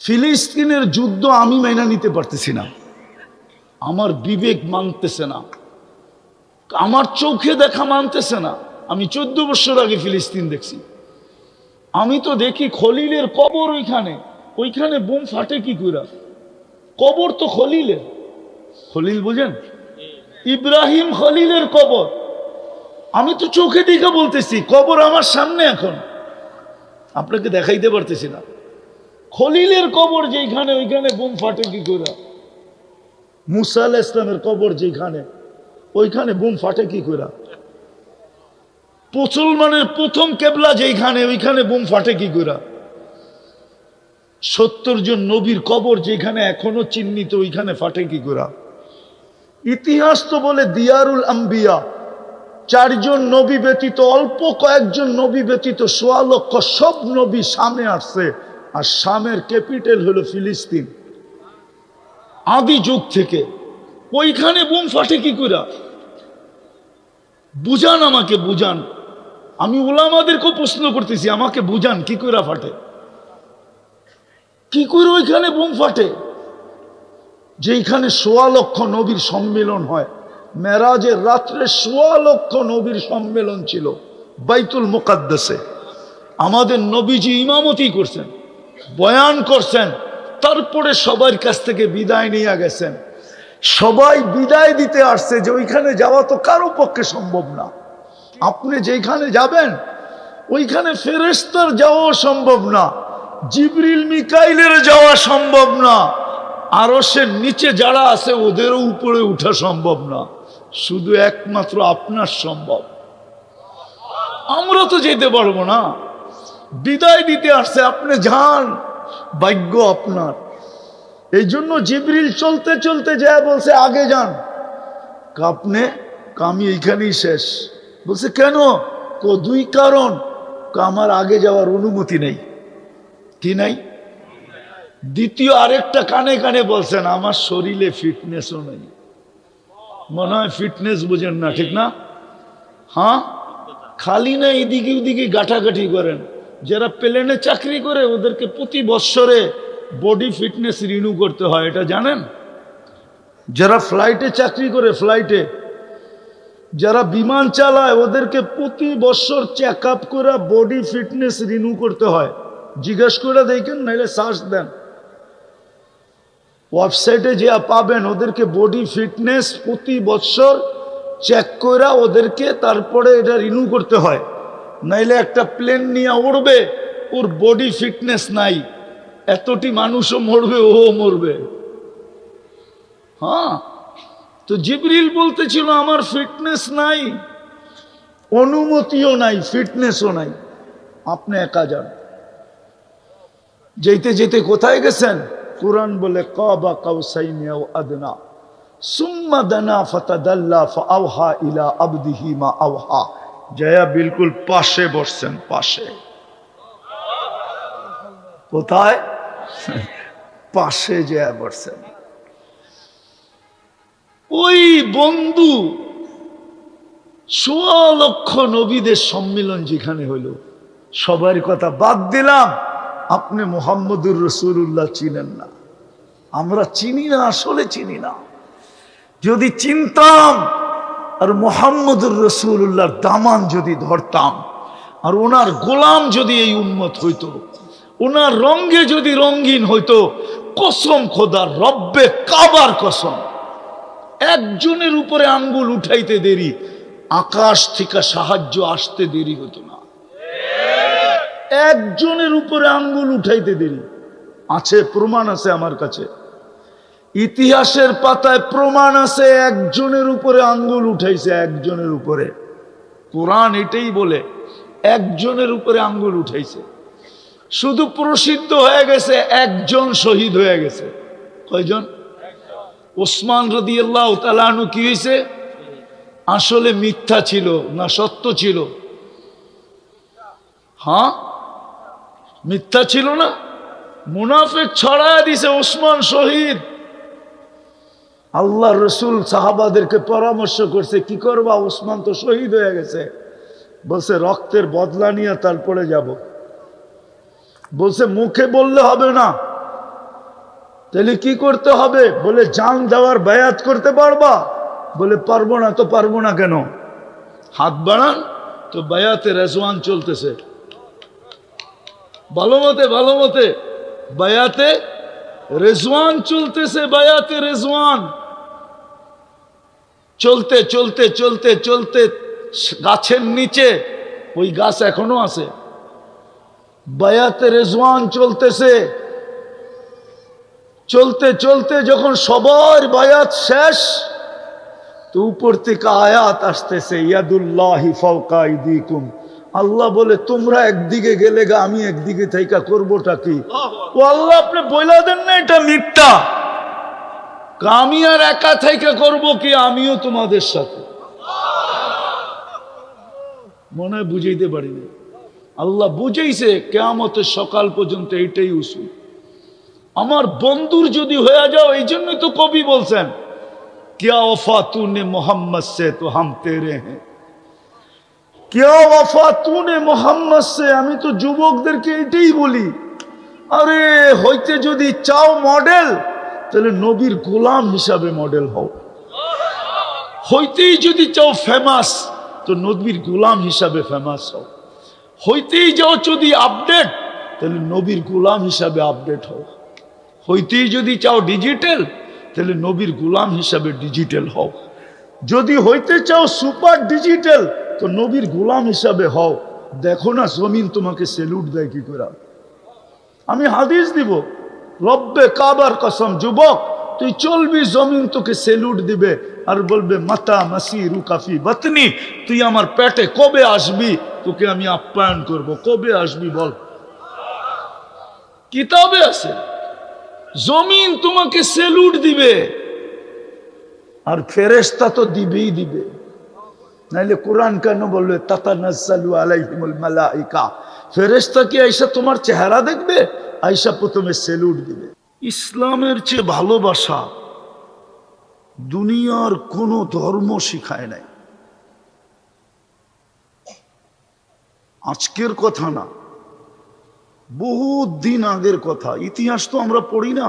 ফিলিস্তিনের যুদ্ধ আমি মাইনা নিতে পারতেছি না, আমার বিবেক মানতেছে না, আমার চোখে দেখা মানতেছে না। আমি 14 বছর আগে ফিলিস্তিন দেখছি। আমি তো দেখি খলিলের কবর, ওইখানে বোম ফাটে কি করে? কবর তো খলিলের, খলিল বুঝেন, ইব্রাহিম খলিলের কবর। আমি তো চোখে দেখে বলতেছি, কবর আমার সামনে, এখন আপনাকে দেখাইতে পারতেছি না। খলিলের কবর যেখানে, ওইখানে বোম ফাটে কি করে? মুসা আলাইহিস সালামের কবর যেখানে, ওইখানে বোম ফাটে কি করে? মুসলমানের প্রথম কেবলা যেখানে, ওইখানে বোম ফাটে কি করে? 70 জন নবীর কবর যেখানে এখনো চিহ্নিত, ওইখানে ফাটে কি করে? ইতিহাস তো বলে দিয়ারুল আম্বিয়া, 4 জন নবী ব্যতীত, অল্প কয়েকজন নবী ব্যতীত 1.25 লক্ষ সব নবী শামে আসছে, আর শামের ক্যাপিটাল হলো ফিলিস্তিন আদি যুগ থেকে। ওইখানে বোম ফাটে কি করে? বুঝান, আমাকে বুঝান। আমি উলামাদেরকেও প্রশ্ন করতেছি, আমাকে বুঝান কি করে ফাটে, কি করে ওইখানে বোম ফাটে? যেখানে 1.25 লক্ষ নবীর সম্মেলন হয়, মেরাজের রাত্রে 1.25 লক্ষ নবীর সম্মেলন ছিল বাইতুল মুকাদ্দাসে। আমাদের নবীজি ইমামতি করছেন, বয়ান করছেন, তারপরে সবার কাছ থেকে বিদায় নিয়ে গেছেন। সবাই বিদায় দিতে আসছে যে ওইখানে যাওয়া তো কারো পক্ষে সম্ভব না। আপনি যেখানে যাবেন ওইখানে ফেরেশতার যাওয়া সম্ভব না, জিবরিল মিকাইলের যাওয়া সম্ভব না, আরশের নিচে যারা আছে ওদেরও উপরে উঠা সম্ভব না, শুধু একমাত্র আপনার সম্ভব। আমরা তো যেতে পারবো না। বিদায় দিতে আসছে, আপনি যান, ভাগ্য আপনার। এই জন্য জিবরিল চলতে চলতে যায় বলছে আগে যান। আপনি আমি এইখানেই শেষ। বলছে কেন? 2 কারণ। আমার আগে যাওয়ার অনুমতি নেই। কি নাই? দ্বিতীয় আরেকটা কানে কানে বলছেন, আমার শরীরে ফিটনেসও নেই। মনে হয় ফিটনেস বুঝেন না, ঠিক না? হ্যাঁ, খালি না এদিকে ওদিকে গাঁটাগাঁটি করেন। যারা প্লেনে চাকরি করে ওদেরকে প্রতি বৎসরে বডি ফিটনেস রিনিউ করতে হয়, এটা জানেন? যারা ফ্লাইটে চাকরি করে, ফ্লাইটে যারা বিমান চালায় ওদেরকে প্রতি বছর চেক আপ করে বডি ফিটনেস রিনিউ করতে হয়। জিজ্ঞেস করে দেখেন, নাইলে সার্চ দেন, ওয়েবসাইটে যে পাবেন। ওদেরকে বডি ফিটনেস প্রতি বছর চেক করে ওদেরকে তারপরে এটা রিনিউ করতে হয়, নাইলে একটা প্লেন নিয়ে উড়বে, ওর বডি ফিটনেস নাই, এতটি মানুষও মরবে, ও মরবে। হ্যাঁ, তো জিবরিল বলতেছিল আমার ফিটনেস নাই, অনুমতিও নাই, ফিটনেসও নাই, আপনি একা যান। যেতে যেতে কোথায় গেছেন? কুরআন বলে কাবা কাউসাইনি আও আদনা সুম্মা দানা ফাতাদাল্লা ফাআওহা ইলা আবদিহি মা আওহা। জয়া বিলকুল পাশে বসছেন, পাশে। কোথায়? পাশে জয়া বসছেন। ওই বন্ধু 1.25 লক্ষ নবীদের সম্মেলন যেখানে হইল, সবার কথা বাদ দিলাম, আপনি মুহাম্মদুর রাসূলুল্লাহ চিনেন না। আমরা চিনি না, আসলে চিনি না। যদি চিনতাম আর মুহাম্মদুর রাসূলুল্লাহর দামান যদি ধরতাম, আর ওনার গোলাম যদি এই উম্মত হইতো, ওনার রঙে যদি রঙিন হইতো, কসম খোদার, রব্বে কাবার কসম, একজনের উপরে আঙ্গুল উঠাইতে দেরি, আকাশ থেকে সাহায্য আসতে দেরি হতো না। একজনের উপরে আঙ্গুল উঠাইতে দেরি। আছে, প্রমাণ আছে আমার কাছে, ইতিহাসের পাতায় প্রমাণ আছে, একজনের উপরে আঙ্গুল উঠাইছে, একজনের উপরে। কোরআন এটাই বলে, একজনের উপরে আঙ্গুল উঠাইছে। শুধু প্রসিদ্ধ হয়ে গেছে, একজন শহীদ হয়ে গেছে। কয়জন? ওসমান রাদিয়াল্লাহু তাআলা আনহু কি হয়েছে? আসলে মিথ্যা ছিল না সত্য ছিল? হ্যাঁ, মিথ্যা ছিল না, মুনাফিক ছড়ায় দিছে, ওসমান শহীদ। আল্লাহ রসুল সাহাবাদেরকে পরামর্শ করছে, কি করবা, ওসমান তো শহীদ হয়ে গেছে। বলছে রক্তের বদলা নিয়ে তারপরে যাব। বলছে মুখে বললে হবে না, তাহলে কি করতে হবে? বলে জান দেওয়ার বায়াত করতে পারবা? বলে পারবো না। তো পারবো না কেন? হাত বাড়ান। তো বায়াতে রেজওয়ান চলতেছে, ভালো মতে বায়াতে রেজওয়ান চলতেছে। বায়াতে রেজওয়ান চলতে চলতে চলতে চলতে গাছের নিচে, ওই গাছ এখনো আছে, বায়াতে রেজওয়ান চলতেছে। চলতে চলতে যখন সবার বায়াত শেষ, তো উপর থেকে আয়াত আসতেছে, ইয়াদুল্লাহি ফাওকা আইদিকুম। আল্লাহ বলে তোমরা একদিকে গেলে গা, আমি একদিকে থেকে করবোটা কি? ও আল্লাহ, আপনি বইলা দেন না এটা মিথ্যা। আমি আর একা থেকে করব কি? আমিও তোমাদের সাথে। মনে হয় বুঝাইতে পারিনি। আল্লাহ বুঝাইছে কিয়ামতের সকাল পর্যন্ত এইটাই উসুল। আমার বন্ধুর যদি হয়ে যাও, এই জন্যই তো কবি বলছেন, क्या वफा तूने मोहम्मद से तो हम तेरे हैं, क्या वफा तूने मोहम्मद से। আমি তো যুবকদেরকে এটাই বলি, আরে হইতে যদি চাও মডেল, তাহলে নবীর গোলাম হিসাবে মডেল হও। হইতেই যদি চাও ফেমাস, তো নবীর গোলাম হিসাবে ফেমাস হও। হইতেই যাও যদি আপডেট, তাহলে নবীর গোলাম হিসাবে আপডেট হও। হইতেই যদি চাও ডিজিটাল, তাহলে নবীর গোলাম হিসাবে ডিজিটাল হও। যদি হইতে চাও সুপার ডিজিটাল, তো নবীর গোলাম হিসাবে হও। দেখো না জমিন তোমাকে সেলুট দেয় কি করে। আমি হাদিস দিব, রব্বে কাবার কসম, যুবক তুই চলবি, জমিন তোকে সেলুট দিবে আর বলবে মাতা মাসিরু কাফি বাতনি, তুই আমার পেটে কবে আসবি, তোকে আমি আপ্যায়ন করব। কবে আসবি বল? কিতাবে আছে, জমিন তোমাকে সেলুট দিবে। আর ফেরেশতা তো দিবেই দিবে, নাইলে কোরআন কেন বলবে তাতানাজ্জালু আলাইহিমুল মালাইকা? ফেরেশতা কি আইসা তোমার চেহারা দেখবে? আইসা প্রথমে সেলুট দিবে। ইসলামের চেয়ে ভালোবাসা দুনিয়ার কোনো ধর্ম শিখায় নাই। আজকের কথা না, বহুত দিন আগের কথা। ইতিহাস তো আমরা পড়ি না,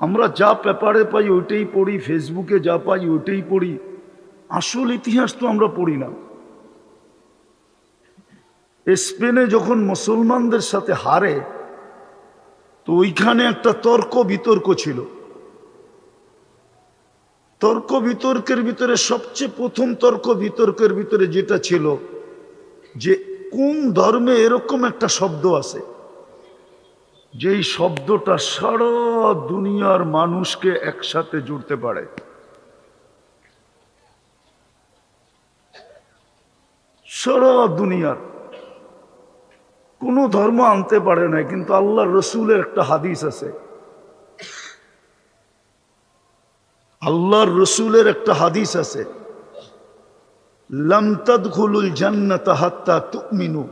আমরা যা পেপারে পাই ওইটাই পড়ি, ফেসবুকে যা পাই ওইটাই পড়ি। আসল ইতিহাস তো আমরা পড়ি না। স্পেনে যখন মুসলমানদের সাথে হারে, তো ওইখানে একটা তর্ক বিতর্ক ছিল। তর্ক বিতর্কের ভিতরে সবচেয়ে প্রথম তর্ক বিতর্কের ভিতরে যেটা ছিল, যে কোন ধর্মে এরকম একটা শব্দ আছে যেই শব্দটা সারা দুনিয়ার মানুষকে একসাথে জুড়তে পারে। সারা দুনিয়ার কোন ধর্ম আনতে পারে না, কিন্তু আল্লাহর রসুলের একটা হাদিস আছে। আল্লাহর রসুলের একটা হাদিস আছে, লাম তাদখুলুল জান্নাতা হাত্তা তুমিনু।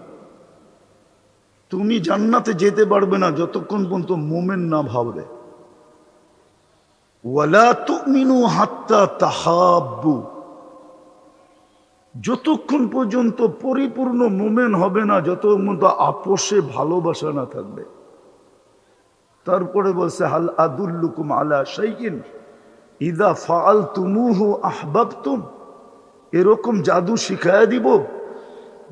তুমি জান্নাতে যেতে পারবে না যতক্ষণ পর্যন্ত মোমেন না ভাববে। ওয়ালা তুমিনু হাত্তা তাহাব্বু। যতক্ষণ পর্যন্ত পরিপূর্ণ মোমেন হবে না যতক্ষণ পর্যন্ত আপোষে ভালোবাসা না থাকবে। তারপরে বলছে হাল আদুল্লুকুম আলা শাইইন ইযা ফাআলতুমুহু আহবাবতুম। এরকম জাদু শিখায়া দিব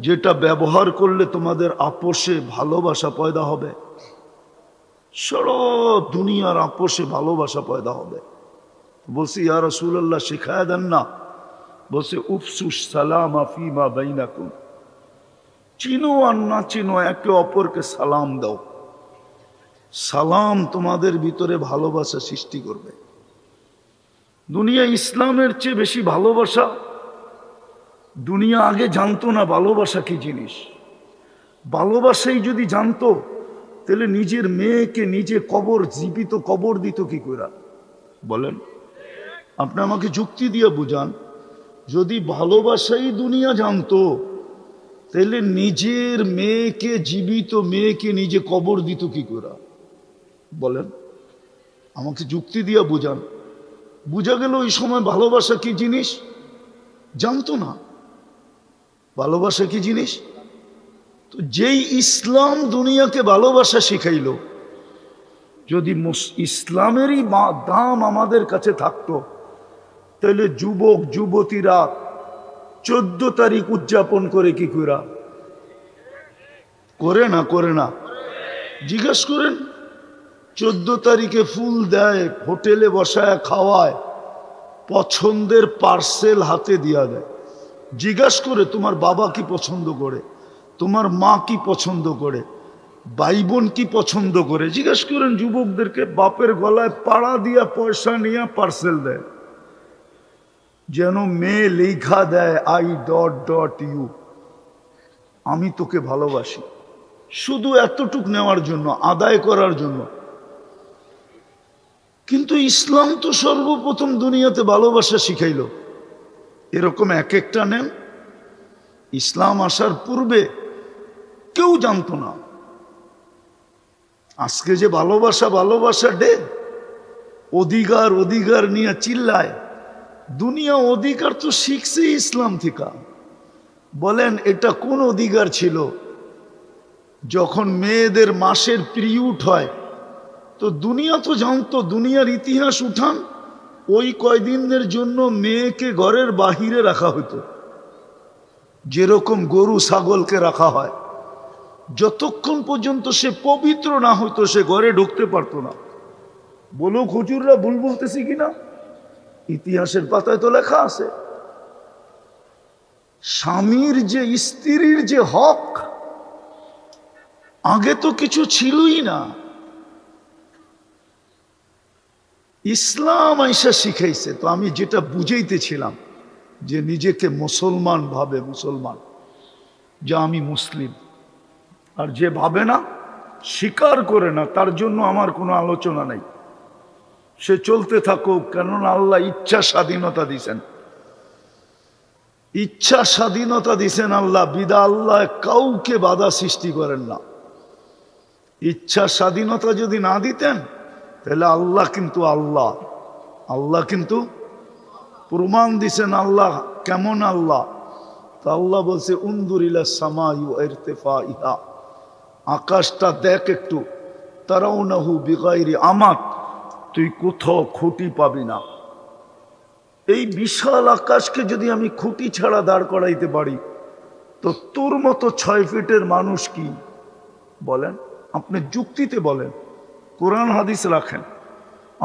যেটা ব্যবহার করলে তোমাদের আপোষে ভালোবাসা পয়দা হবে। সারা দুনিয়ার আপোষে ভালোবাসা পয়দা হবে। বলছি ইয়া রাসূলুল্লাহ শিখায়া দেন না। বলছে উফসুস সালামা ফিমা বাইনাকুম। চিনো আর না চিনো একে অপরকে সালাম দাও। সালাম তোমাদের ভিতরে ভালোবাসা সৃষ্টি করবে। দুনিয়া ইসলামের চেয়ে বেশি ভালোবাসা। দুনিয়া আগে জানতো না ভালোবাসা কি জিনিস। ভালোবাসাই যদি জানতো, তাহলে নিজের মেয়েকে নিজে কবর, জীবিত কবর দিত কি করে? বলেন, আপনি আমাকে যুক্তি দিয়ে বুঝান। যদি ভালোবাসাই দুনিয়া জানতো, তাহলে নিজের মেয়েকে, জীবিত মেয়েকে নিজে কবর দিত কি করে? বলেন, আমাকে যুক্তি দিয়ে বুঝান। বুঝা গেল ওই সময় ভালোবাসা কি জিনিস জানতো না। ভালোবাসা কি জিনিস? তো যেই ইসলাম দুনিয়াকে ভালোবাসা শিখাইল, যদি ইসলামেরই দাম আমাদের কাছে থাকতো, তাহলে যুবক যুবতীরা 14 তারিখ উদযাপন করে কি করে না জিজ্ঞেস করেন। 14 তারিখে ফুল দেয়, হোটেলে বসায় খাওয়ায়, পছন্দের পার্সেল হাতে দিয়া দেয়। জিজ্ঞাসা করে তোমার বাবা কি পছন্দ করে, তোমার মা কি পছন্দ করে, ভাই বোন কি পছন্দ করে। জিজ্ঞেস করেন যুবকদেরকে। বাপের গলায় পাড়া দিয়া পয়সা নিয়ে পার্সেল দেয়, যেন মেয়ে লেখা দেয় I.ইউ, আমি তোকে ভালোবাসি, শুধু এতটুক নেওয়ার জন্য, আদায় করার জন্য। কিন্তু ইসলাম তো সর্বপ্রথম দুনিয়াতে ভালোবাসা শিখাইল। এরকম এক একটা নেন, ইসলাম আসার পূর্বে কেউ জানতো না। আজকে যে ভালোবাসা ডে, অধিকার নিয়ে চিল্লায়, দুনিয়া অধিকার তো শিখছে ইসলাম থেকে। বলেন এটা কোন অধিকার ছিল? যখন মেয়েদের মাসের পিরিয়ড হয়, তো দুনিয়া তো জানতো, দুনিয়ার ইতিহাস উঠান, ওই কয়দিনের জন্য মেয়েকে ঘরের বাহিরে রাখা হতো, যেরকম গরু ছাগলকে রাখা হয়। যতক্ষণ পর্যন্ত সে পবিত্র না হতো, সে ঘরে ঢুকতে পারতো না। বলো হুজুররা ভুল বলতেছি কিনা? ইতিহাসের পাতায় তো লেখা আছে। স্বামীর যে স্ত্রীর যে হক, আগে তো কিছু ছিলই না। ইসলাম আইসা শিখাইছে। তো আমি যেটা বুঝাইতেছিলাম, যে নিজেকে মুসলমান ভাবে, মুসলমান যে আমি মুসলিম, আর যে ভাবে না, স্বীকার করে না, তার জন্য আমার কোনো আলোচনা নাই। সে চলতে থাকুক, কেননা আল্লাহ ইচ্ছা স্বাধীনতা দিছেন, ইচ্ছা স্বাধীনতা দিছেন আল্লাহ। বিদা আল্লাহ কাউকে বাধা সৃষ্টি করেন না। ইচ্ছা স্বাধীনতা যদি না দিতেন, তাহলে আল্লাহ কিন্তু প্রমাণ দিছেন আল্লাহ কেমন আল্লাহ। তা আল্লাহ বলছে উনজুর ইলা সামাই ওয়া ইরতিফাইহা, আকাশটা দেখ একটু, তারাউনাহু বিগাইরি আমাত, তুই কোথাও খুঁটি পাবি না। এই বিশাল আকাশকে যদি আমি খুঁটি ছাড়া দাঁড় করাইতে পারি, তো তোর মতো 6 ফিটের মানুষ কি বলেন? আপনি যুক্তিতে বলেন, কোরআন হাদিস রাখেন,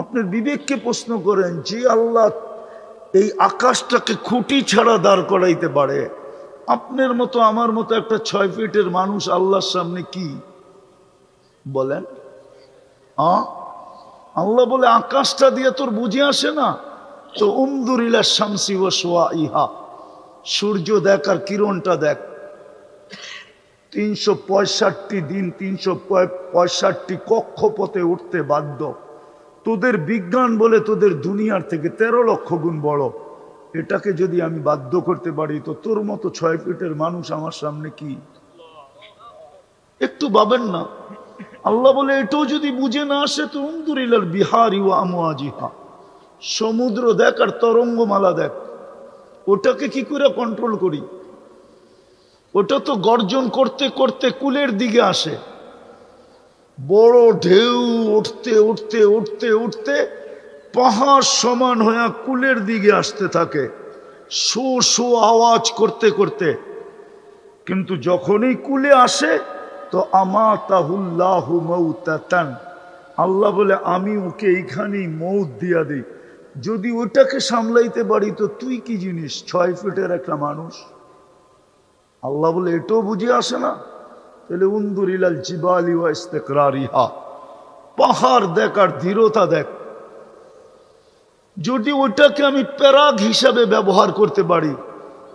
আপনার বিবেককে প্রশ্ন করেন, যে আল্লাহ এই আকাশটাকে খুঁটি ছাড়া দাঁড় করাইতে পারে, আপনার মতো আমার মতো একটা 6 ফিটের মানুষ আল্লাহর সামনে কি বলেন? আল্লাহ বলে আকাশটা দিয়ে তোর বুঝে আসে না? তো উনজুর ইলা শামসি ওয়া শুআইহা, সূর্য দেখ আর কিরণটা দেখ। 365 দিন 365 কক্ষপথে উঠতে বাধ্য। তোদের বিজ্ঞান বলে তোদের দুনিয়ার থেকে 13 লক্ষ গুণ বড়। এটাকে যদি আমি বাধ্য করতে পারি, তো তোর মতো 6 ফিটের মানুষ আমার সামনে কি? একটু ভাবেন না। আল্লাহ বলে এটাও যদি বুঝে না আসে, তো উনজুর ইলাল বিহারি ওয়া আমওয়াজিহা, সমুদ্র দেখ আর তরঙ্গমালা দেখ। ওটাকে কি করে কন্ট্রোল করি? ওটা তো গর্জন করতে করতে কুলের দিকে আসে। বড় ঢেউ উঠতে উঠতে উঠতে উঠতে পাহাড় সমান হয়ে কুলের দিকে আসতে থাকে, শো শো আওয়াজ করতে করতে। কিন্তু যখনই কুলে আসে, তো আমাতাহুল্লাহু মাউতাতান, আল্লাহ বলে আমি ওকে এইখানেই মৌত দিয়া দিই। যদি ওটাকে সামলাইতে পারি, তো তুই কি জিনিস, 6 ফিটের একটা মানুষ? আল্লাহ বলে এটাও বুঝে আসে না? তাহলে উনজুর ইলাল জিবালি ওয়া ইস্তিকরারিহা, পাহাড় দেখ আর দৃঢ়তা দেখ। যদি ওটাকে আমি প্যারাগ হিসাবে ব্যবহার করতে পারি,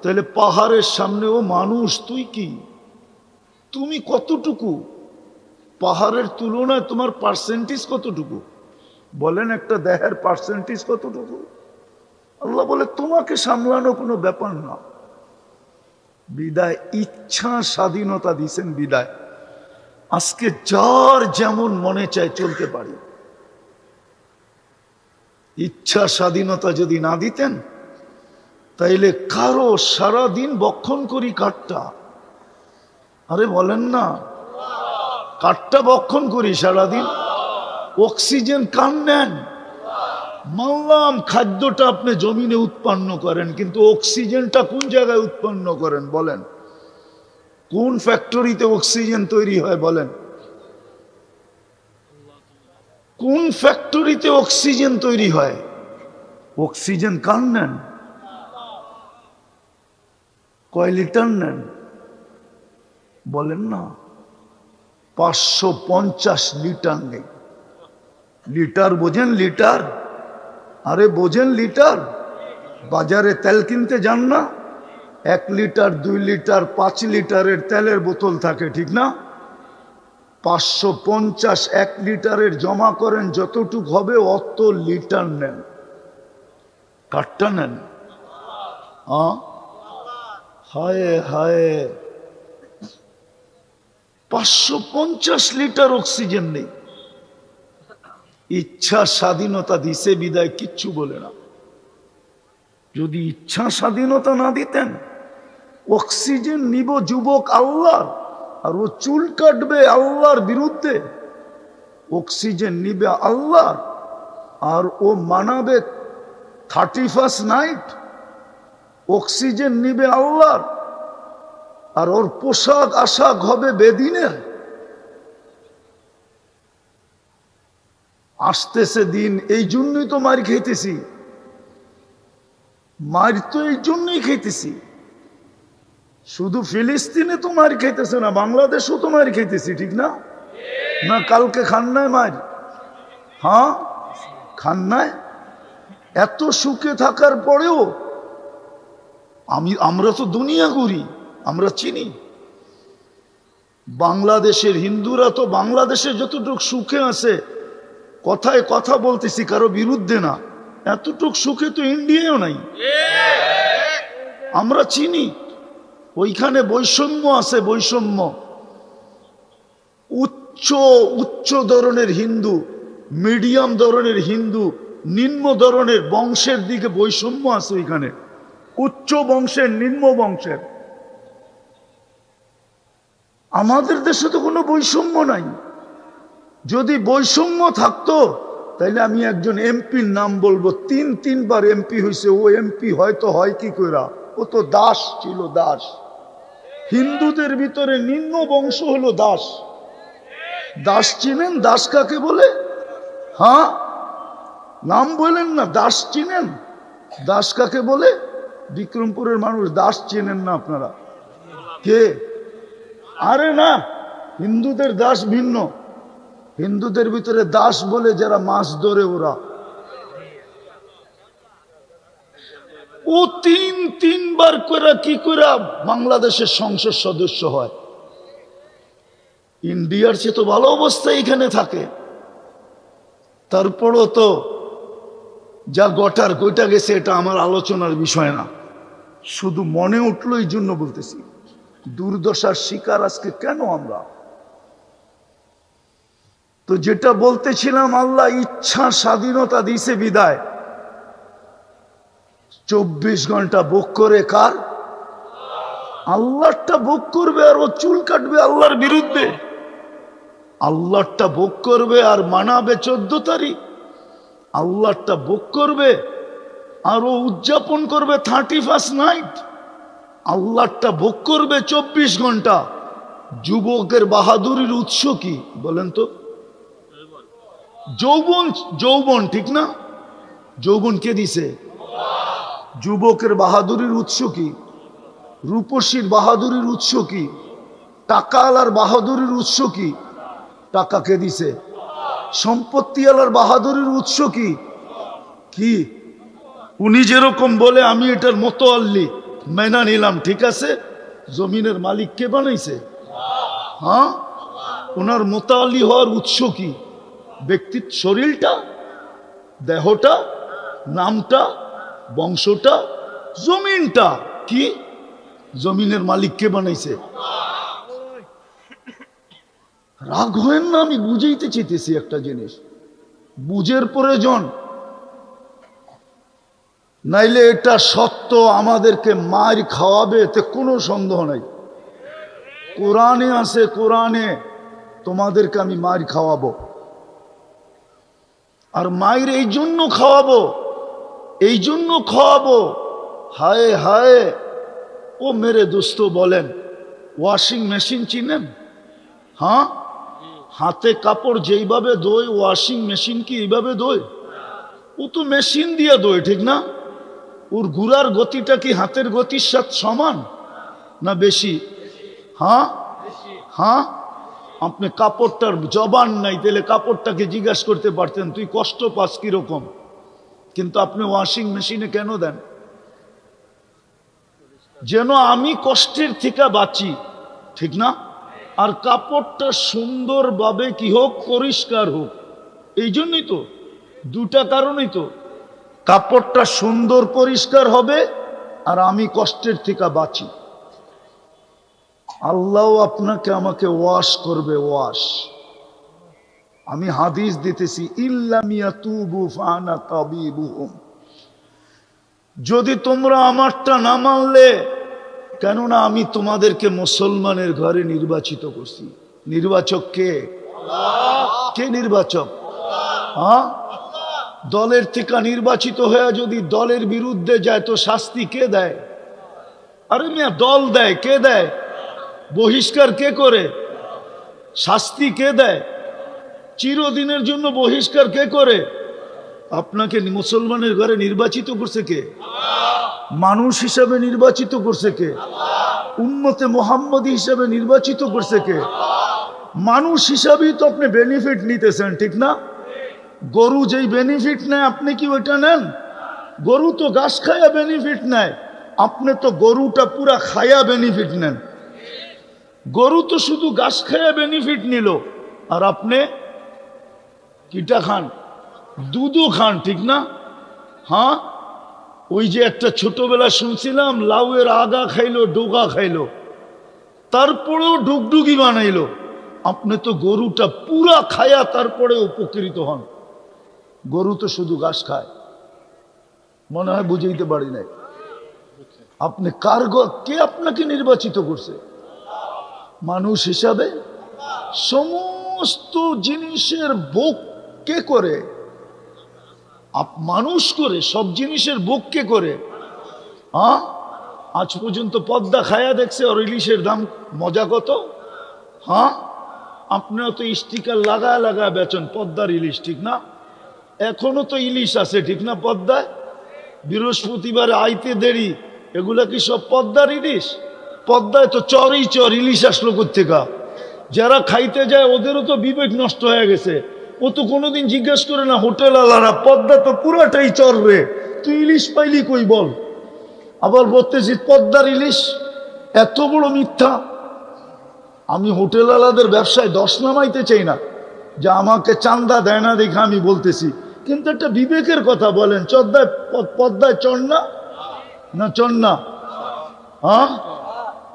তাহলে পাহাড়ের সামনেও মানুষ, তুই কি, তুমি কতটুকু? পাহাড়ের তুলনায় তোমার পার্সেন্টেজ কতটুকু? বলেন একটা দেহের পার্সেন্টেজ কতটুকু? আল্লাহ বলে তোমাকে সামলানো কোনো ব্যাপার না। বিদায় ইচ্ছা স্বাধীনতা দিছেন, বিদায় আজকে যার যেমন মনে চায় চলতে পারি। ইচ্ছা স্বাধীনতা যদি না দিতেন, তাইলে কারো সারাদিন বক্ষণ করি কাঠটা। আরে বলেন না, কাঠটা বক্ষণ করি সারাদিন। অক্সিজেন কান নেন? মানলাম খাদ্যটা আপনি জমিনে উৎপন্ন করেন, কিন্তু অক্সিজেনটা কোন জায়গায় উৎপন্ন করেন বলেন? কোন ফ্যাক্টরিতে অক্সিজেন তৈরি হয় বলেন? কোন ফ্যাক্টরিতে অক্সিজেন তৈরি হয়? অক্সিজেন কান নেন? কয় লিটার নেন বলেন না? 550 লিটার নেই। লিটার বোঝেন? লিটার, আরে বোঝেন লিটার? বাজারে তেল কিনতে যান না, 1 লিটার 2 লিটার 5 লিটারের তেলের বোতল থাকে, ঠিক না? 550 1 লিটারের জমা করেন, যতটুক হবে অত লিটার নেন। কাঠটা নেন? হায় হায়, 550 লিটার অক্সিজেন নেই। ইচ্ছা স্বাধীনতা দিছে বিদায় কিচ্ছু বলে না। যদি ইচ্ছা স্বাধীনতা না দিতেন, অক্সিজেন নিব যুবক আল্লাহর, আর ও চুল কাটবে আল্লাহর বিরুদ্ধে। অক্সিজেন নিবে আল্লাহর, আর ও মানাবে 31st নাইট। অক্সিজেন নিবে আল্লাহর, আর ওর পোশাক আশাক হবে বেদিনের। আসতেছে দিন, এই জন্যই তো মার খাইতেছি। মার তো এই জন্যই খাইতেছি। শুধু ফিলিস্তিনে তো মার খাইতেছে না, বাংলাদেশও তো মার খাইতেছি, ঠিক না? না কালকে খান নাই মার? হ্যাঁ খান নাই? এত সুখে থাকার পরেও আমরা তো দুনিয়া ঘুরি, আমরা চিনি। বাংলাদেশের হিন্দুরা তো বাংলাদেশে যতটুকু সুখে আছে, কথায় কথা বলতেছি কারো বিরুদ্ধে না, এতটুক সুখে তো ইন্ডিয়াও নাই। আমরা চিনি ওইখানে বৈষম্য আছে, বৈষম্য। উচ্চ উচ্চ ধরনের হিন্দু, মিডিয়াম ধরনের হিন্দু, নিম্ন ধরনের বংশের দিকে বৈষম্য আছে ওইখানে। উচ্চ বংশের, নিম্ন বংশের। আমাদের দেশে তো কোনো বৈষম্য নাই। যদি বৈষম্য থাকতো তাইলে আমি একজন এমপির নাম বলবো, 3বার এমপি হয়েছে। ও এমপি হয়তো হয় কি কইরা? ও তো দাস ছিল, দাস। হিন্দুদের ভিতরে নিম্ন বংশ হলো দাস। দাস চিনেন? দাস কাকে বলে? হ্যাঁ নাম বলেন না, দাস চিনেন? দাস কাকে বলে? বিক্রমপুরের মানুষ দাস চিনেন না আপনারা? কে? আরে না, হিন্দুদের দাস ভিন্ন। হিন্দুদের ভিতরে দাস বলে যারা মাছ ধরে, ওরা। ও 3বার করে কি করে বাংলাদেশের সংসদ সদস্য হয়? ইন্ডিয়ার চেয়ে তো ভালো অবস্থা এখানে থাকে। তারপরও তো যা গটার কইটা গেছে, এটা আমার আলোচনার বিষয় না, শুধু মনে উঠলো এই জন্য বলতেছি। দুর্দশার শিকার আজকে কেন আমরা? তো যেটা বলতেছিলাম, আল্লাহ ইচ্ছা স্বাধীনতা দিছে বিদায় 24 ঘন্টা ভোগ করে কার? আল্লাহরটা ভোগ করবে, আর ও চুল কাটবে আল্লাহর বিরুদ্ধে। আল্লাহরটা ভোগ করবে আর মানাবে 14 তারিখ। আল্লাহরটা ভোগ করবে আর ও উদযাপন করবে 31st নাইট। আল্লাহরটা ভোগ করবে 24 ঘন্টা। যুবকের বাহাদুরির উৎস কি বলেন তো? যৌবন। যৌবন, ঠিক না? যৌবন কে দিছে? যুবকের বাহাদুরির উৎস কি? রূপসীর বাহাদুরির উৎস কি? টাকাওয়ালার বাহাদুরির উৎস কি? টাকা কে দিছে? সম্পত্তিওয়ালার বাহাদুরির উৎস কি? কি? উনি যেরকম বলে আমি এটার মোতাল্লি, মেনা নিলাম, ঠিক আছে। জমিনের মালিক কে বানাইছে? হ্যাঁ, ওনার মোতাল্লি হওয়ার উৎস কি? ব্যক্তির শরীরটা, দেহটা, নামটা, বংশটা, জমিনটা। কি? জমিনের মালিক কে বানাইছে? রাগ হয়েন না, আমি বুঝাইতে চাইতেছি একটা জিনিস, বুঝের প্রয়োজন। নাইলে এটা সত্য, আমাদেরকে মার খাওয়াবে, এতে কোনো সন্দেহ নাই। কোরআনে আছে, কোরআনে তোমাদেরকে আমি মার খাওয়াবো। আর মায়ের এই জন্য খাওয়াবো, এই জন্য খাওয়াবো। হায় হায়। ও মেরে দোস্ত বলেন, ওয়াশিং মেশিন চিনেন? হ্যাঁ, হাতে কাপড় যেইভাবে ধোয় ওয়াশিং মেশিন কি এইভাবে ধোয়? ও তো মেশিন দিয়ে ধোয়, ঠিক না? ওর ঘুরার গতিটা কি হাতের গতির সাথে সমান না বেশি? হ্যাঁ হ্যাঁ। আপনি কাপড়টার জবান নাই, তাহলে কাপড়টাকে জিজ্ঞাসা করতে পারতেন তুই কষ্ট পাস কিরকম, কিন্তু আপনি ওয়াশিং মেশিনে কেন দেন? যেন আমি কষ্টের থেকে বাঁচি, ঠিক না? আর কাপড়টা সুন্দরভাবে কি হোক, পরিষ্কার হোক। এই জন্যই তো, দুটা কারণেই তো, কাপড়টা সুন্দর পরিষ্কার হবে আর আমি কষ্টের থেকে বাঁচি। আল্লাহ আপনাকে আমাকে ওয়াশ করবে, ওয়াশ। আমি হাদিস দিতেছি, ইল্লাম ইয়াতুবু ফানা তাবিবুহুম। যদি তোমরা আমারটা না মানলে, কেননা আমি তোমাদেরকে মুসলমানের ঘরে নির্বাচিত করছি। নির্বাচক কে? কে নির্বাচক? হ্যাঁ, দলের থেকে নির্বাচিত হয়ে যদি দলের বিরুদ্ধে যায় তো শাস্তি কে দেয়? আরে মিয়া, দল দেয়। কে দেয়? বহিষ্কার কে করে? শাস্তি কে দেয়? চিরদিনের জন্য বহিষ্কার কে করে? আপনাকে মুসলমানের ঘরে নির্বাচিত করছে কে? মানুষ হিসাবে নির্বাচিত করছে কে? উম্মতে মুহাম্মদী হিসাবে নির্বাচিত করছে কে? মানুষ হিসাবেই তো আপনি বেনিফিট নিতেছেন, ঠিক না? গরু যেই বেনিফিট নেয় আপনি কি ওইটা নেন? গরু তো ঘাস খায়া বেনিফিট নেয়, আপনি তো গরুটা পুরা খায়া বেনিফিট নেন। গরু তো শুধু ঘাস খায়া বেনিফিট নিল, আর আপনি কিটা খান? দুধও খান, ঠিক না? হ্যাঁ, ওই যে একটা ছোটবেলা শুনছিলাম, লাউয়ের আগা খাইলো, ডোগা খাইলো, তারপরেও ডুগডুগি বানাইলো। আপনি তো গরুটা পুরা খায়া তারপরে উপকৃত হন। গরু তো শুধু ঘাস খায়। মনে হয় বুঝাইতে পারি নাই। আপনি কে আপনাকে নির্বাচিত করছে? মানুষ হিসাবে। সমস্ত জিনিসের ভোগ কে করে? মানুষ করে। সব জিনিসের ভোগ কে করে? হ্যাঁ, আজ পর্যন্ত পদ্মা খায়া দেখছে আর ইলিশের দাম মজা কত? হ্যাঁ, আপনারা তো স্টিকার লাগায় লাগায় বেচেন পদ্মার ইলিশ, ঠিক না? এখনো তো ইলিশ আছে, ঠিক না? পদ্মায় বৃহস্পতিবার আইতে দেরি, এগুলা কি সব পদ্মার ইলিশ? পদ্মায় তো চরই চর, ইলিশ আসলো কোত্থেকা? যারা খাইতে যায় ওদেরও তো বিবেক নষ্ট হয়ে গেছে। ও তো কোনোদিন জিজ্ঞেস করে না হোটেল আলারা, পদ্মা তো পুরাটাই চর রে, তুই ইলিশ পাইলি কই বল? আবার বলতেছি পদ্মার ইলিশ। এত বড় মিথ্যা। আমি হোটেল আলাদের ব্যবসায় দশ নামাইতে চাই না, যে আমাকে চান্দা দেয় না দেখে আমি বলতেছি, কিন্তু একটা বিবেকের কথা বলেন, পদ্মায় চর না? না চর না? হ্যাঁ,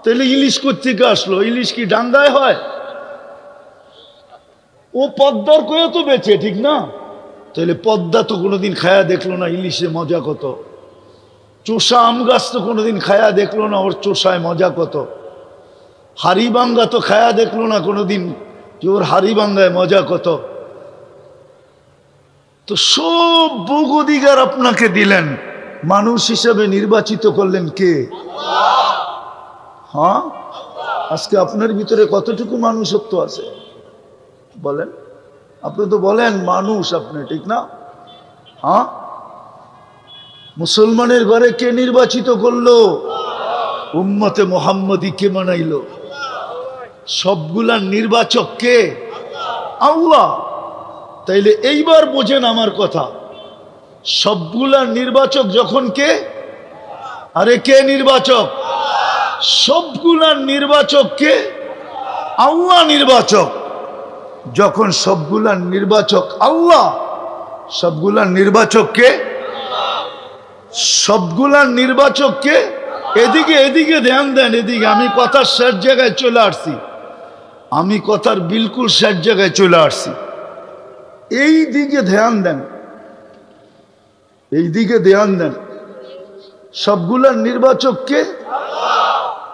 তাহলে ইলিশ কোত্থেকে আসলো? ইলিশ কি ডাঙ্গায় হয়? ও পদ্মার কয়ে তো বেচে, ঠিক না? তাহলে পদ্মা তো কোনোদিন খায়া দেখলো না ইলিশে মজা কত। চোষা আম গাছ তো কোনোদিন খায়া দেখলো না ওর চোষায় মজা কত। হাড়িবাঙ্গা তো খায়া দেখলো না কোনোদিন যে ওর হাড়িবাঙ্গায় মজা কত। তো সব ভোগ অধিকার আপনাকে দিলেন, মানুষ হিসেবে নির্বাচিত করলেন কে? হ্যাঁ, আজকে আপনার ভিতরে কতটুকু মানুষত্ব আছে বলেন? আপনি তো বলেন মানুষ আপনি, ঠিক না? হ্যাঁ, মুসলমানের ঘরে কে নির্বাচিত করলো? উম্মতে মুহাম্মদী কে বানাইলো? সবগুলার নির্বাচক কে? আল্লাহ। তাইলে এইবার বোঝেন আমার কথা, সবগুলার নির্বাচক যখন কে? আরে কে নির্বাচক? সবগুলার নির্বাচক কে? আল্লাহ নির্বাচক। যখন সবগুলার নির্বাচক আল্লাহ, সবগুলার নির্বাচক কে? সবগুলার নির্বাচক কে? এদিকে এদিকে ধ্যান দেন, এদিকে। আমি কথার শেষ জায়গায় চলে আসছি, আমি কথার বিলকুল শেষ জায়গায় চলে আসছি। এই দিকে ধ্যান দেন, এই দিকে ধ্যান দেন। সবগুলার নির্বাচক কে?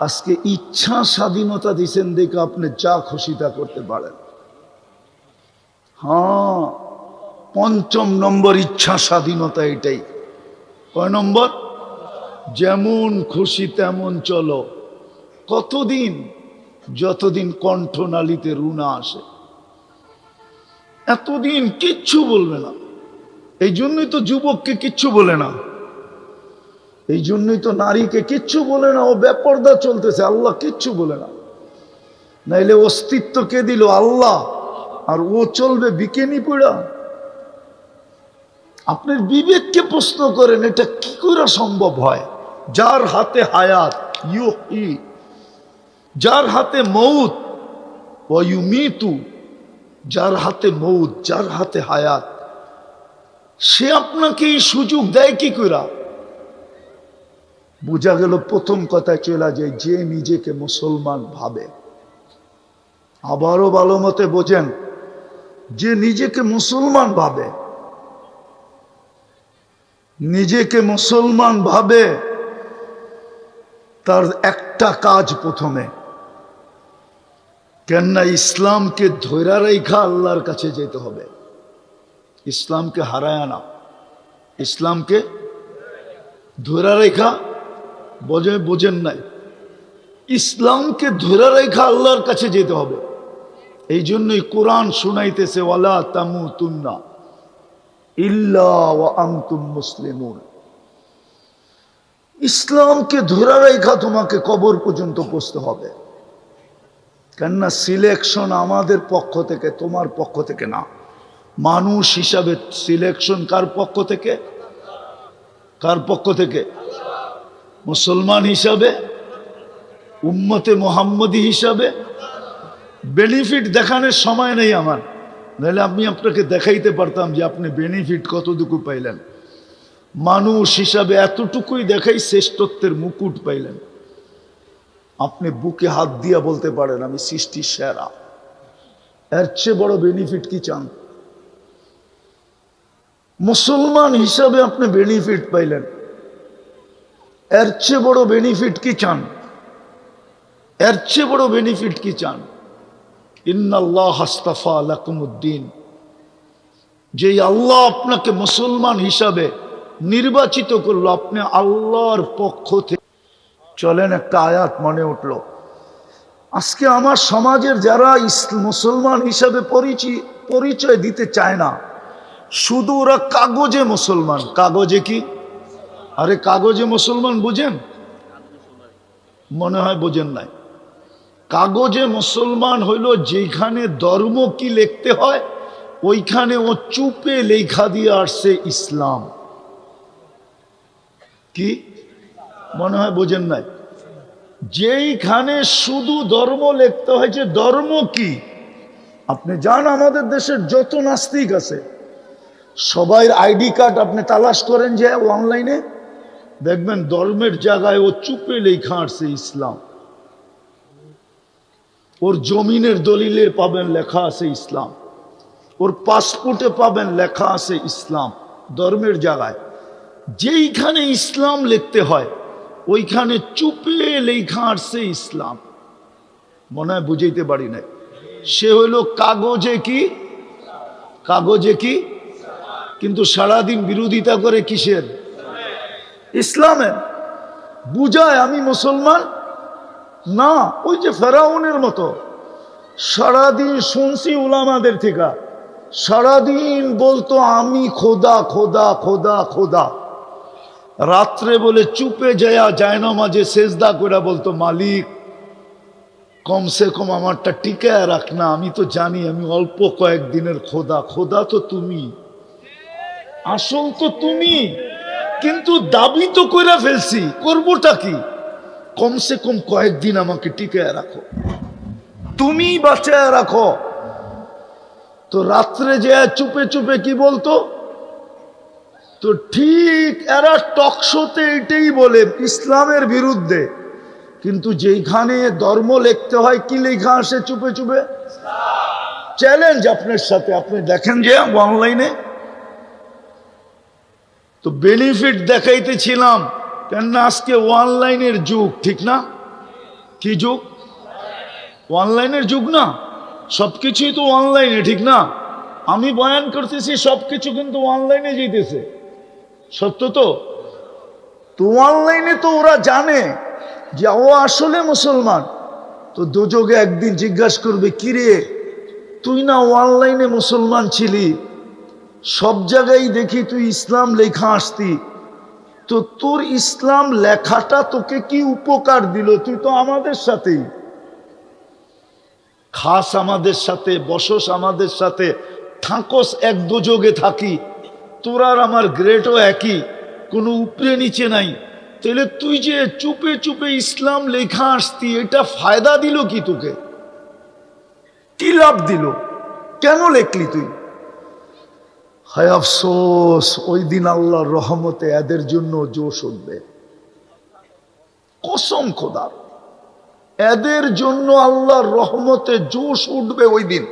আজকে ইচ্ছা স্বাধীনতা দিচ্ছেন দেখে আপনি যা খুশি তা করতে পারেন। হ্যাঁ, পঞ্চম নম্বর ইচ্ছা স্বাধীনতা। এটাই কয় নম্বর? যেমন খুশি তেমন চলো। কতদিন? যতদিন কণ্ঠনালীতে রুনা আসে, এতদিন কিচ্ছু বলবে না। এই জন্যই তো যুবককে কিচ্ছু বলে না, এই জন্যই তো নারীকে কিচ্ছু বলে না। ও বেপরদা চলতেছে, আল্লাহ কিচ্ছু বলে না। নাইলে অস্তিত্ব কে দিল? আল্লাহ। আর ও চলবে বিকেনি পড়া? আপনার বিবেককে প্রশ্ন করেন, এটা কি করে সম্ভব হয়? যার হাতে হায়াত ইউহি, যার হাতে মউত ওয়া ইউমিতু, যার হাতে মউত, যার হাতে হায়াত, সে আপনাকে এই সুযোগ দেয় কি করে? বোঝা গেল প্রথম কথায় চলে যায়, যে নিজেকে মুসলমান ভাবে। আবারও ভালো মতে বোঝেন, যে নিজেকে মুসলমান ভাবে, নিজেকে মুসলমান ভাবে, তার একটা কাজ প্রথমে, কেননা ইসলামকে ধৈরা রেখা আল্লাহর কাছে যেতে হবে। ইসলামকে হারায় না, ইসলামকে ধৈরা রেখা। বোঝেন নাই? ইসলামকে ধৈরা রেখা আল্লাহর কাছে যেতে হবে। এই জন্যই কোরআন শুনাইতেছে, ওয়ালা তামুতুন্না ইল্লা ওয়া আনতুম মুসলিমুন। ইসলামকে ধৈরা রেখা তোমাকে কবর পর্যন্ত পৌঁছতে হবে। কেননা সিলেকশন আমাদের পক্ষ থেকে, তোমার পক্ষ থেকে না। মানুষ হিসাবে সিলেকশন কার পক্ষ থেকে? কার পক্ষ থেকে? মুসলমান হিসাবে, উম্মতে মুহাম্মদী হিসাবে। বেনিফিট দেখানোর সময় নেই আমার, নাহলে আমি আপনাকে দেখাইতে পারতাম যে আপনি বেনিফিট কতটুকু পাইলেন। মানুষ হিসাবে এতটুকুই দেখাই, শ্রেষ্ঠত্বের মুকুট পাইলেন। আপনি বুকে হাত দিয়া বলতে পারেন আমি সৃষ্টির সেরা। এর চেয়ে বড় বেনিফিট কি চান? মুসলমান হিসাবে আপনি বেনিফিট পাইলেন, এর চেয়ে বড় বেনিফিট কি চান? এর চেয়ে বড় বেনিফিট কি চান? ইন্নাল্লাহ আস্তাফা লাকুমুদ্দিন, যে আল্লাহ আপনাকে মুসলমান হিসাবে নির্বাচিত করলো, আপনি আল্লাহর পক্ষ থেকে। চলেন, একটা আয়াত মনে উঠল। আজকে আমার সমাজের যারা মুসলমান হিসাবে পরিচয় দিতে চায় না, শুধু ওরা কাগজে মুসলমান। কাগজে কি? আরে কাগজে মুসলমান বুঝেন? মনে হয় বোঝেন নাই। কাগজে মুসলমান হইল যেখানে ধর্ম কি লিখতে হয়, ওইখানে ও চুপে লেখা দিয়ে আসছে ইসলাম। কি মনে হয় বোঝেন নাই? যেইখানে শুধু ধর্ম লিখতে হয়, যে ধর্ম কি। আপনি যান আমাদের দেশের যত নাস্তিক আছে, সবাই আইডি কার্ড আপনি তালাশ করেন যে অনলাইনে, দেখবেন ধর্মের জায়গায় ও চুপে লেখা আসছে ইসলাম। ওর জমিনের দলিলে পাবেন লেখা আছে ইসলাম, ওর পাসপোর্টে পাবেন লেখা আছে ইসলাম। ধর্মের জায়গায় যেইখানে ইসলাম লিখতে হয়, ওইখানে চুপে লেখা আসছে ইসলাম। মনে হয় বুঝাইতে পারি নাই। সে হইল কাগজে কি? কাগজে কি? কিন্তু সারাদিন বিরোধিতা করে কিসের? ইসলামের। বুঝায় আমি মুসলমান না। ওই যে ফেরাউনের মতো সারাদিন শুনছি উলামাদের থেকে, সারাদিন বলতো আমি খোদা খোদা খোদা খোদা। রাত্রে বলে চুপে যায় না, মাঝে সেজদা করে বলতো মালিক কমসে কম আমারটা টিকায় রাখ না, আমি তো জানি আমি অল্প কয়েকদিনের খোদা। খোদা তো তুমি, আসল তো তুমি, কিন্তু দাবি তো করে ফেলছি, করবোটা কি? কমসে কম কয়েকদিন আমাকে টিকায় রাখো, তুমি বাঁচায় রাখো। তো রাত্রে যে চুপে চুপে কি বলতো? তো ঠিক এরা টকশোতে এটাই বলে ইসলামের বিরুদ্ধে, কিন্তু যেখানে ধর্ম লিখতে হয় কি লেখা আসে চুপে চুপে? চ্যালেঞ্জ আপনার সাথে, আপনি দেখেন যে অনলাইনে। তো বেনিফিট দেখাইতেছিলাম, কেননা আজকে অনলাইনের যুগ, ঠিক না? কি যুগ? অনলাইনের যুগ না? সবকিছুই তো অনলাইনে, ঠিক না? আমি বয়ান করতেছি সবকিছু কিন্তু অনলাইনে যেতেছে, সত্য তো? তো অনলাইনে তো ওরা জানে যে ও আসলে মুসলমান। তো দোজগে একদিন জিজ্ঞাসা করবে, কিরে তুই না অনলাইনে মুসলমান ছিলি, সব জায়গায় দেখি তুই ইসলাম লেখা আসতি, তো তোর ইসলাম লেখাটা তোকে কি উপকার দিল? তুই তো আমাদের সাথেই খাস, আমাদের সাথে বসস, আমাদের সাথে থাকস, এক দোজগে থাকি, তোর আর আমার গ্রেডও একই, কোনো উপরে নিচে নাই। তাহলে তুই যে চুপে চুপে ইসলাম লেখা আসতি, এটা ফায়দা দিল কি তোকে? কি লাভ দিল? কেন লেখলি তুই? হায় আফসোস, ওই দিন আল্লাহর রহমতে এদের জন্য জোশ উঠবে, কসম খোদার, এদের জন্য আল্লাহর রহমতে জোশ উঠবে ওই দিন।